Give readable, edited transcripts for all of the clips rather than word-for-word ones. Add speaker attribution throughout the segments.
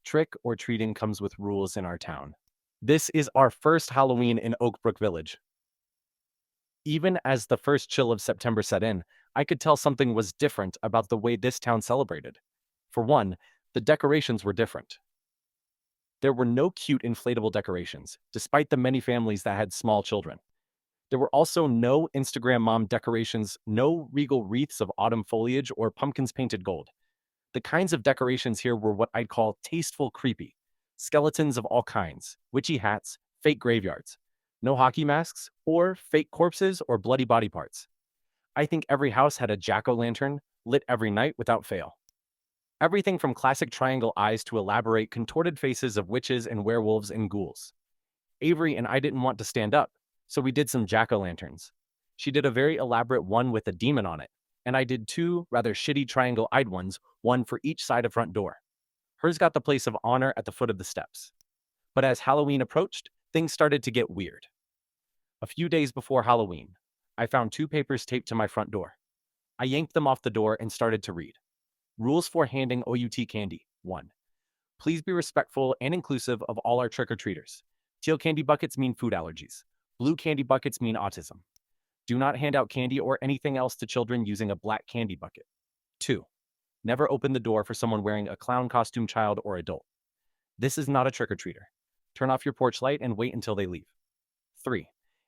Speaker 1: Trick or treating comes with rules in our town. This is our first Halloween in Oakbrook Village. Even as the first chill of September set in, I could tell something was different about the way this town celebrated. For one, the decorations were different. There were no cute inflatable decorations, despite the many families that had small children. There were also no Instagram mom decorations, no regal wreaths of autumn foliage or pumpkins painted gold. The kinds of decorations here were what I'd call tasteful creepy. Skeletons of all kinds, witchy hats, fake graveyards. No hockey masks, or fake corpses or bloody body parts. I think every house had a jack-o'-lantern, lit every night without fail. Everything from classic triangle eyes to elaborate contorted faces of witches and werewolves and ghouls. Avery and I didn't want to stand up, so we did some jack-o'-lanterns. She did a very elaborate one with a demon on it, and I did two rather shitty triangle-eyed ones, one for each side of front door. Hers got the place of honor at the foot of the steps. But as Halloween approached, things started to get weird. A few days before Halloween, I found two papers taped to my front door. I yanked them off the door and started to read. Rules for handing OUT candy. 1. Please be respectful and inclusive of all our trick-or-treaters. Teal candy buckets mean food allergies. Blue candy buckets mean autism. Do not hand out candy or anything else to children using a black candy bucket. 2. Never open the door for someone wearing a clown costume, child or adult. This is not a trick-or-treater. Turn off your porch light and wait until they leave. 3.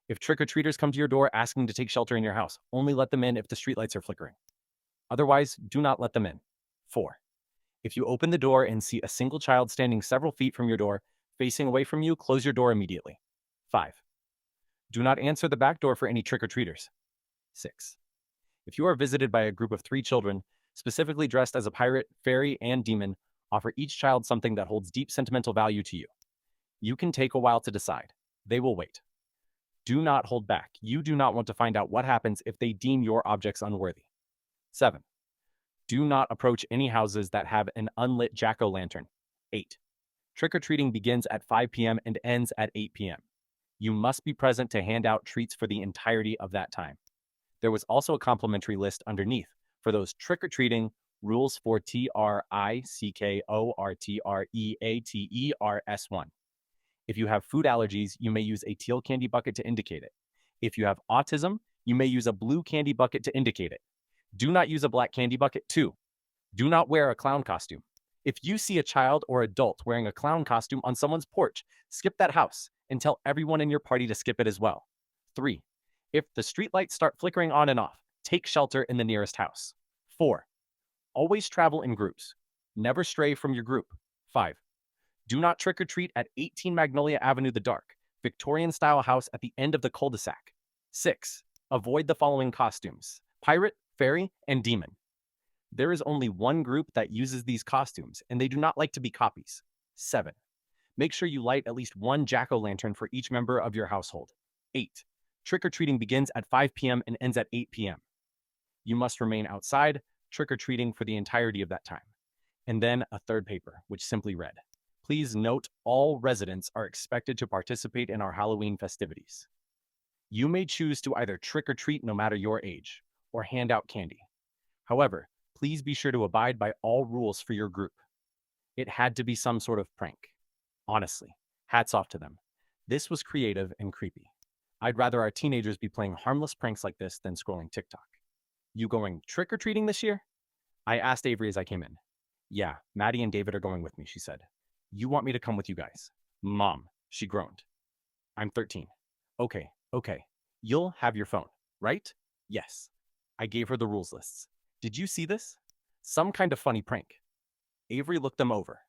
Speaker 1: If trick-or-treaters come to your door asking to take shelter in your house, only let them in if the streetlights are flickering. Otherwise, do not let them in. 4. If you open the door and see a single child standing several feet from your door, facing away from you, close your door immediately. 5. Do not answer the back door for any trick-or-treaters. 6. If you are visited by a group of 3 children, specifically dressed as a pirate, fairy, and demon, offer each child something that holds deep sentimental value to you. You can take a while to decide. They will wait. Do not hold back. You do not want to find out what happens if they deem your objects unworthy. 7. Do not approach any houses that have an unlit jack-o'-lantern. 8. Trick-or-treating begins at 5 p.m. and ends at 8 p.m. You must be present to hand out treats for the entirety of that time. There was also a complimentary list underneath for those trick-or-treating rules for TRICKORTREATERS1. If you have food allergies, you may use a teal candy bucket to indicate it. If you have autism, you may use a blue candy bucket to indicate it. Do not use a black candy bucket. 2. Do not wear a clown costume. If you see a child or adult wearing a clown costume on someone's porch, skip that house and tell everyone in your party to skip it as well. 3. If the streetlights start flickering on and off, take shelter in the nearest house. 4. Always travel in groups. Never stray from your group. 5. Do not trick-or-treat at 18 Magnolia Avenue the Dark, Victorian-style house at the end of the cul-de-sac. 6. Avoid the following costumes: pirate, fairy, and demon. There is only one group that uses these costumes, and they do not like to be copies. 7. Make sure you light at least one jack-o'-lantern for each member of your household. 8. Trick-or-treating begins at 5 p.m. and ends at 8 p.m. You must remain outside, trick-or-treating for the entirety of that time. And then a third paper, which simply read, please note all residents are expected to participate in our Halloween festivities. You may choose to either trick-or-treat no matter your age, or hand out candy. However, please be sure to abide by all rules for your group. It had to be some sort of prank. Honestly, hats off to them. This was creative and creepy. I'd rather our teenagers be playing harmless pranks like this than scrolling TikTok. You going trick-or-treating this year? I asked Avery as I came in. Yeah, Maddie and David are going with me, she said. You want me to come with you guys? Mom, she groaned. I'm 13. Okay. You'll have your phone, right? Yes. I gave her the rules lists. Did you see this? Some kind of funny prank. Avery looked them over.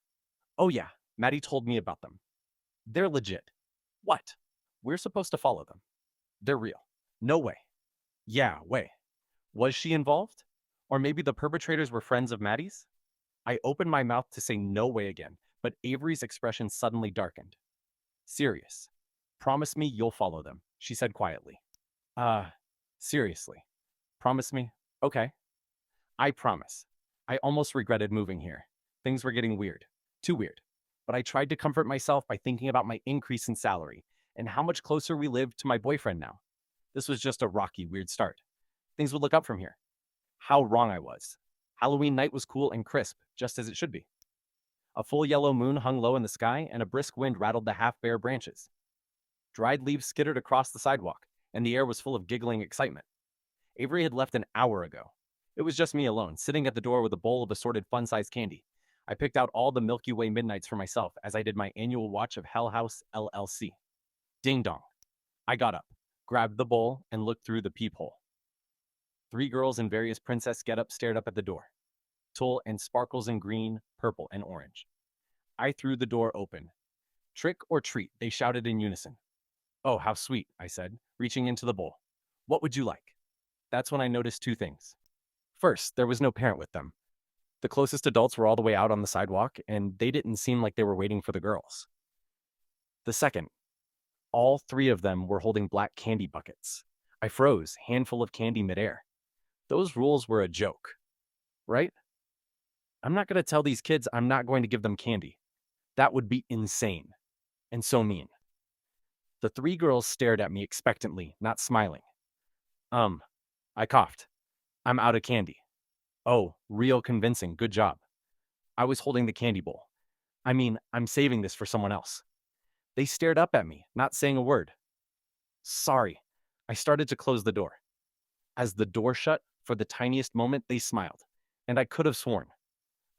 Speaker 1: Oh yeah, Maddie told me about them. They're legit. What? We're supposed to follow them. They're real. No way. Yeah, way. Was she involved? Or maybe the perpetrators were friends of Maddie's? I opened my mouth to say no way again, but Avery's expression suddenly darkened. Serious. Promise me you'll follow them, she said quietly. Seriously. Promise me? Okay. I promise. I almost regretted moving here. Things were getting weird. Too weird. But I tried to comfort myself by thinking about my increase in salary and how much closer we lived to my boyfriend now. This was just a rocky, weird start. Things would look up from here. How wrong I was. Halloween night was cool and crisp, just as it should be. A full yellow moon hung low in the sky, and a brisk wind rattled the half-bare branches. Dried leaves skittered across the sidewalk, and the air was full of giggling excitement. Avery had left an hour ago. It was just me alone, sitting at the door with a bowl of assorted fun-sized candy. I picked out all the Milky Way midnights for myself as I did my annual watch of Hell House LLC. Ding dong. I got up, grabbed the bowl, and looked through the peephole. 3 girls in various princess get-ups stared up at the door. Tulle and sparkles in green, purple, and orange. I threw the door open. Trick or treat, they shouted in unison. Oh, how sweet, I said, reaching into the bowl. What would you like? That's when I noticed 2 things. First, there was no parent with them. The closest adults were all the way out on the sidewalk, and they didn't seem like they were waiting for the girls. The second, all 3 of them were holding black candy buckets. I froze, handful of candy midair. Those rules were a joke, right? I'm not going to tell these kids I'm not going to give them candy. That would be insane, and so mean. The 3 girls stared at me expectantly, not smiling. I coughed. I'm out of candy. Oh, real convincing, good job. I was holding the candy bowl. I mean, I'm saving this for someone else. They stared up at me, not saying a word. Sorry. I started to close the door. As the door shut, for the tiniest moment, they smiled, and I could have sworn.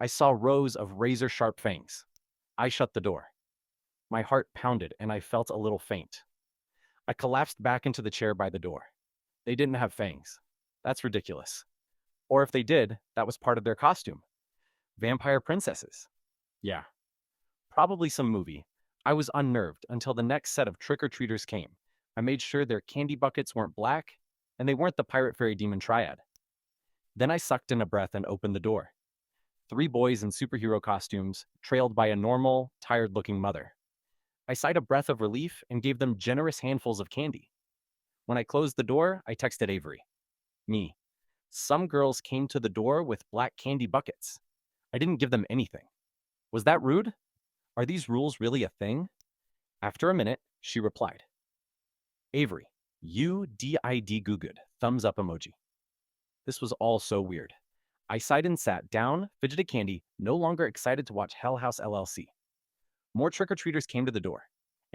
Speaker 1: I saw rows of razor-sharp fangs. I shut the door. My heart pounded, and I felt a little faint. I collapsed back into the chair by the door. They didn't have fangs. That's ridiculous. Or if they did, that was part of their costume. Vampire princesses. Yeah. Probably some movie. I was unnerved until the next set of trick-or-treaters came. I made sure their candy buckets weren't black, and they weren't the pirate fairy demon triad. Then I sucked in a breath and opened the door. 3 boys in superhero costumes, trailed by a normal, tired-looking mother. I sighed a breath of relief and gave them generous handfuls of candy. When I closed the door, I texted Avery. Me. Some girls came to the door with black candy buckets. I didn't give them anything. Was that rude? Are these rules really a thing? After a minute, she replied. Avery, you did good. Thumbs up emoji. This was all so weird. I sighed and sat down, fidgeted candy, no longer excited to watch Hell House LLC. More trick-or-treaters came to the door,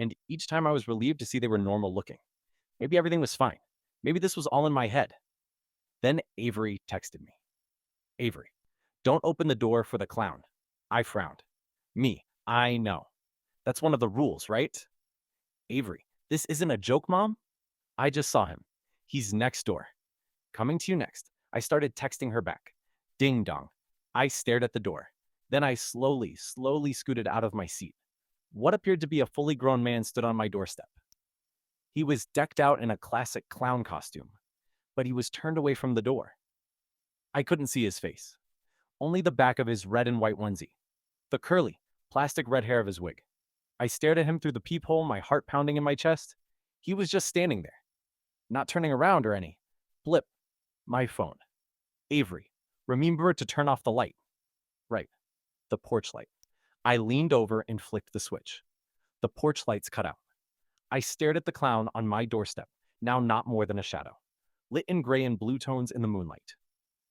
Speaker 1: and each time I was relieved to see they were normal looking. Maybe everything was fine. Maybe this was all in my head. Then Avery texted me. Avery, don't open the door for the clown. I frowned. Me, I know. That's one of the rules, right? Avery, this isn't a joke, Mom? I just saw him. He's next door. Coming to you next. I started texting her back. Ding dong. I stared at the door. Then I slowly scooted out of my seat. What appeared to be a fully grown man stood on my doorstep. He was decked out in a classic clown costume, but he was turned away from the door. I couldn't see his face, only the back of his red and white onesie, the curly, plastic red hair of his wig. I stared at him through the peephole, my heart pounding in my chest. He was just standing there, not turning around or any. Blip. My phone. Avery, remember to turn off the light. Right. The porch light. I leaned over and flicked the switch. The porch lights cut out. I stared at the clown on my doorstep, now not more than a shadow, lit in gray and blue tones in the moonlight.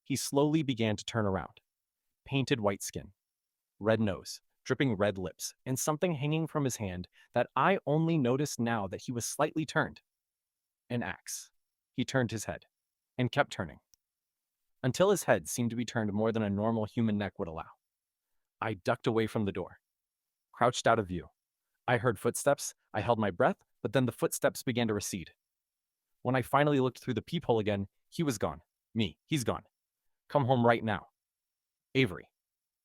Speaker 1: He slowly began to turn around. Painted white skin, red nose, dripping red lips, and something hanging from his hand that I only noticed now that he was slightly turned. An axe. He turned his head, and kept turning, until his head seemed to be turned more than a normal human neck would allow. I ducked away from the door, crouched out of view. I heard footsteps. I held my breath, but then the footsteps began to recede. When I finally looked through the peephole again, he was gone. Me, he's gone. Come home right now. Avery,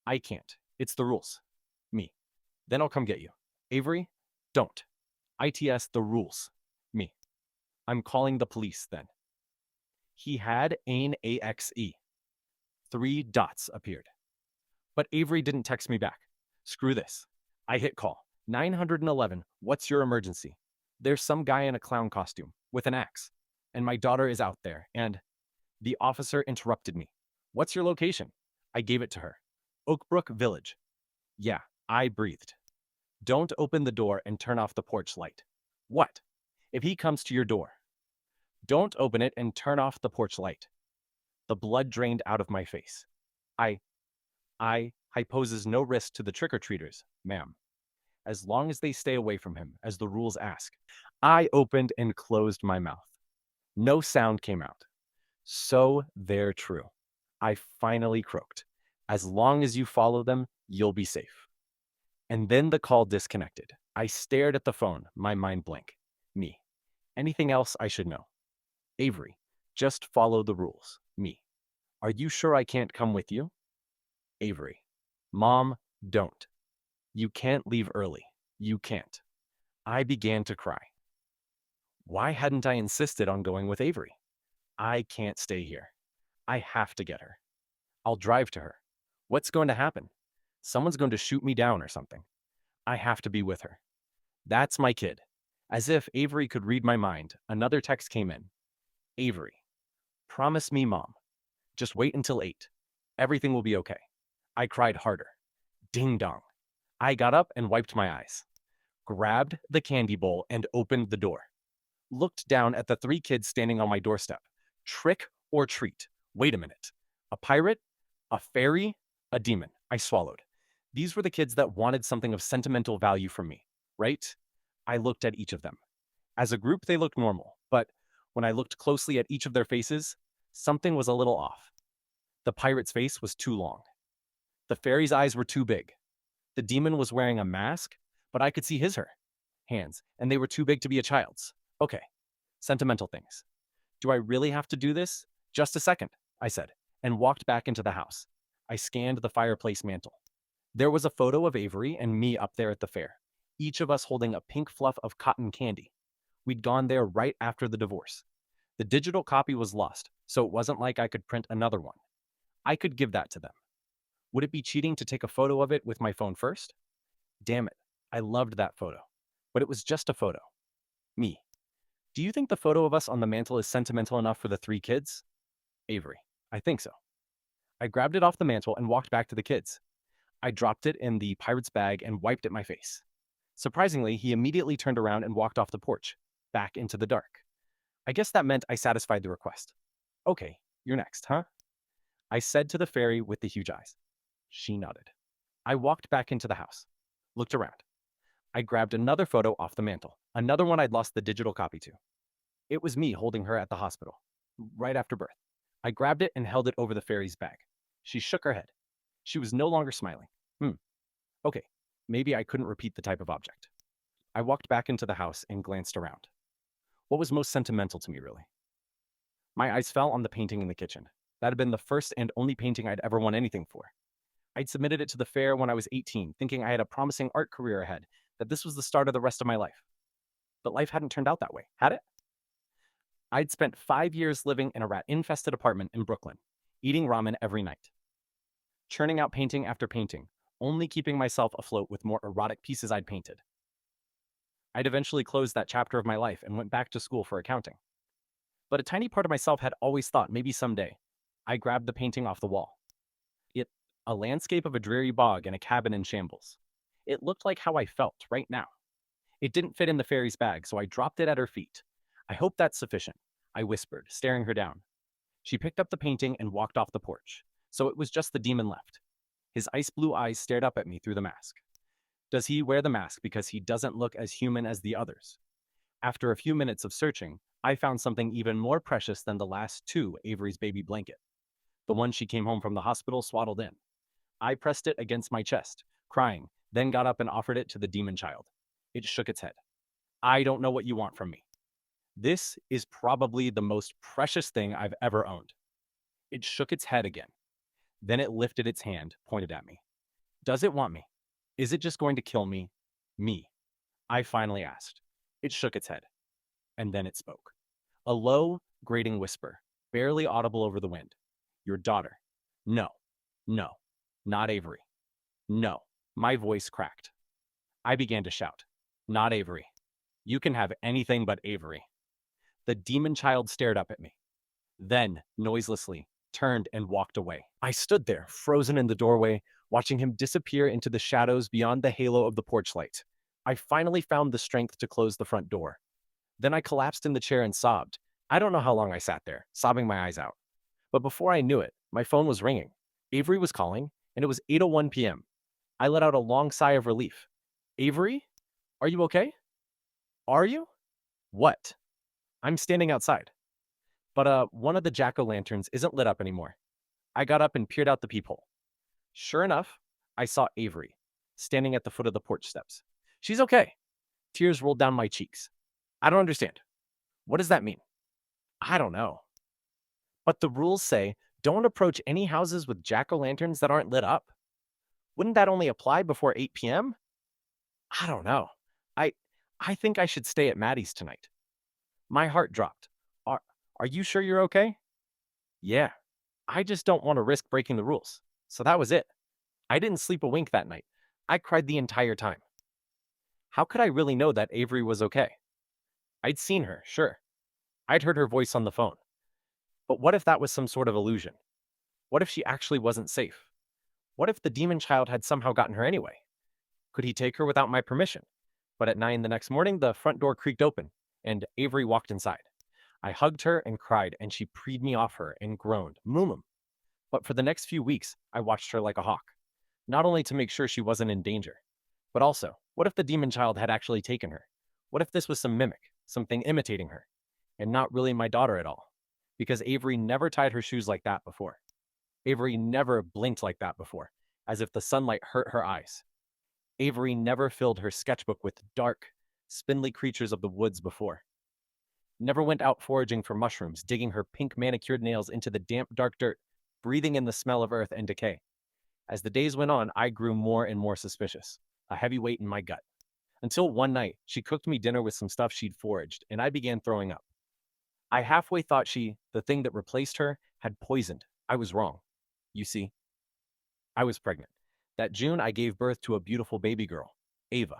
Speaker 1: I can't. It's the rules. Me, then I'll come get you. Avery, don't. ITS the rules. Me, I'm calling the police then. He had an AXE. 3 dots appeared. But Avery didn't text me back. Screw this. I hit call. 911, what's your emergency? There's some guy in a clown costume, with an axe, and my daughter is out there, and... The officer interrupted me. What's your location? I gave it to her. Oakbrook Village. Yeah, I breathed. Don't open the door and turn off the porch light. What? If he comes to your door. Don't open it and turn off the porch light. The blood drained out of my face. I He poses no risk to the trick-or-treaters, ma'am, as long as they stay away from him, as the rules ask. I opened and closed my mouth. No sound came out. So they're true. I finally croaked. As long as you follow them, you'll be safe. And then the call disconnected. I stared at the phone, my mind blank. Me. Anything else I should know? Avery. Just follow the rules. Me. Are you sure I can't come with you? Avery. Mom, don't. You can't leave early. You can't. I began to cry. Why hadn't I insisted on going with Avery? I can't stay here. I have to get her. I'll drive to her. What's going to happen? Someone's going to shoot me down or something. I have to be with her. That's my kid. As if Avery could read my mind, another text came in. Avery. Promise me, Mom. Just wait until 8. Everything will be okay. I cried harder. Ding dong. I got up and wiped my eyes. Grabbed the candy bowl and opened the door. Looked down at the 3 kids standing on my doorstep. Trick or treat. Wait a minute. A pirate? A fairy? A demon. I swallowed. These were the kids that wanted something of sentimental value from me, right? I looked at each of them. As a group, they looked normal, but when I looked closely at each of their faces, something was a little off. The pirate's face was too long. The fairy's eyes were too big. The demon was wearing a mask, but I could see his hands, and they were too big to be a child's. Okay, sentimental things. Do I really have to do this? Just a second, I said, and walked back into the house. I scanned the fireplace mantle. There was a photo of Avery and me up there at the fair, each of us holding a pink fluff of cotton candy. We'd gone there right after the divorce. The digital copy was lost, so it wasn't like I could print another one. I could give that to them. Would it be cheating to take a photo of it with my phone first? Damn it, I loved that photo. But it was just a photo. Me. Do you think the photo of us on the mantle is sentimental enough for the 3 kids? Avery. I think so. I grabbed it off the mantle and walked back to the kids. I dropped it in the pirate's bag and wiped at my face. Surprisingly, he immediately turned around and walked off the porch, back into the dark. I guess that meant I satisfied the request. Okay, you're next, huh? I said to the fairy with the huge eyes. She nodded. I walked back into the house, looked around. I grabbed another photo off the mantle, another one I'd lost the digital copy to. It was me holding her at the hospital, right after birth. I grabbed it and held it over the fairy's bag. She shook her head. She was no longer smiling. Okay, maybe I couldn't repeat the type of object. I walked back into the house and glanced around. What was most sentimental to me, really? My eyes fell on the painting in the kitchen. That had been the first and only painting I'd ever won anything for. I'd submitted it to the fair when I was 18, thinking I had a promising art career ahead, that this was the start of the rest of my life. But life hadn't turned out that way, had it? I'd spent 5 years living in a rat-infested apartment in Brooklyn, eating ramen every night, churning out painting after painting, only keeping myself afloat with more erotic pieces I'd painted. I'd eventually closed that chapter of my life and went back to school for accounting. But a tiny part of myself had always thought maybe someday. I grabbed the painting off the wall. A landscape of a dreary bog and a cabin in shambles. It looked like how I felt right now. It didn't fit in the fairy's bag, so I dropped it at her feet. I hope that's sufficient, I whispered, staring her down. She picked up the painting and walked off the porch, so it was just the demon left. His ice blue eyes stared up at me through the mask. Does he wear the mask because he doesn't look as human as the others? After a few minutes of searching, I found something even more precious than the last 2 Avery's baby blanket. The one she came home from the hospital swaddled in. I pressed it against my chest, crying, then got up and offered it to the demon child. It shook its head. I don't know what you want from me. This is probably the most precious thing I've ever owned. It shook its head again. Then it lifted its hand, pointed at me. Does it want me? Is it just going to kill me? Me? I finally asked. It shook its head. And then it spoke. A low, grating whisper, barely audible over the wind. Your daughter. No. No. Not Avery. No. My voice cracked. I began to shout. Not Avery. You can have anything but Avery. The demon child stared up at me. Then, noiselessly, turned and walked away. I stood there, frozen in the doorway, watching him disappear into the shadows beyond the halo of the porch light. I finally found the strength to close the front door. Then I collapsed in the chair and sobbed. I don't know how long I sat there, sobbing my eyes out. But before I knew it, my phone was ringing. Avery was calling, and it was 8:01 p.m. I let out a long sigh of relief. Avery, are you okay? Are you? What? I'm standing outside. But one of the jack-o'-lanterns isn't lit up anymore. I got up and peered out the peephole. Sure enough, I saw Avery, standing at the foot of the porch steps. She's okay. Tears rolled down my cheeks. I don't understand. What does that mean? I don't know. But the rules say don't approach any houses with jack-o'-lanterns that aren't lit up. Wouldn't that only apply before 8 p.m.? I don't know. I I think I should stay at Maddie's tonight. My heart dropped. Are are you sure you're okay? Yeah. I just don't want to risk breaking the rules. So that was it. I didn't sleep a wink that night. I cried the entire time. How could I really know that Avery was okay? I'd seen her, sure. I'd heard her voice on the phone. But what if that was some sort of illusion? What if she actually wasn't safe? What if the demon child had somehow gotten her anyway? Could he take her without my permission? But at 9 the next morning, the front door creaked open, and Avery walked inside. I hugged her and cried, and she preed me off her and groaned, Moomum. But for the next few weeks, I watched her like a hawk, not only to make sure she wasn't in danger, but also, what if the demon child had actually taken her? What if this was some mimic, something imitating her, and not really my daughter at all? Because Avery never tied her shoes like that before. Avery never blinked like that before, as if the sunlight hurt her eyes. Avery never filled her sketchbook with dark, spindly creatures of the woods before. Never went out foraging for mushrooms, digging her pink manicured nails into the damp, dark dirt, breathing in the smell of earth and decay. As the days went on, I grew more and more suspicious, a heavy weight in my gut. Until one night, she cooked me dinner with some stuff she'd foraged, and I began throwing up. I halfway thought she, the thing that replaced her, had poisoned. I was wrong. You see, I was pregnant. That June, I gave birth to a beautiful baby girl, Ava.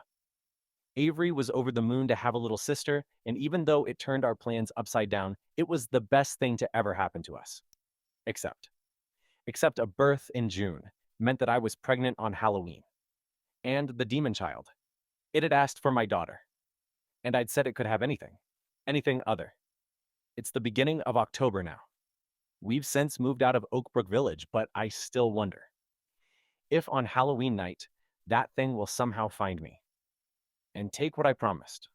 Speaker 1: Avery was over the moon to have a little sister, and even though it turned our plans upside down, it was the best thing to ever happen to us. Except a birth in June meant that I was pregnant on Halloween. And the demon child. It had asked for my daughter. And I'd said it could have anything. Anything other. It's the beginning of October now. We've since moved out of Oakbrook Village, but I still wonder if on Halloween night, that thing will somehow find me and take what I promised.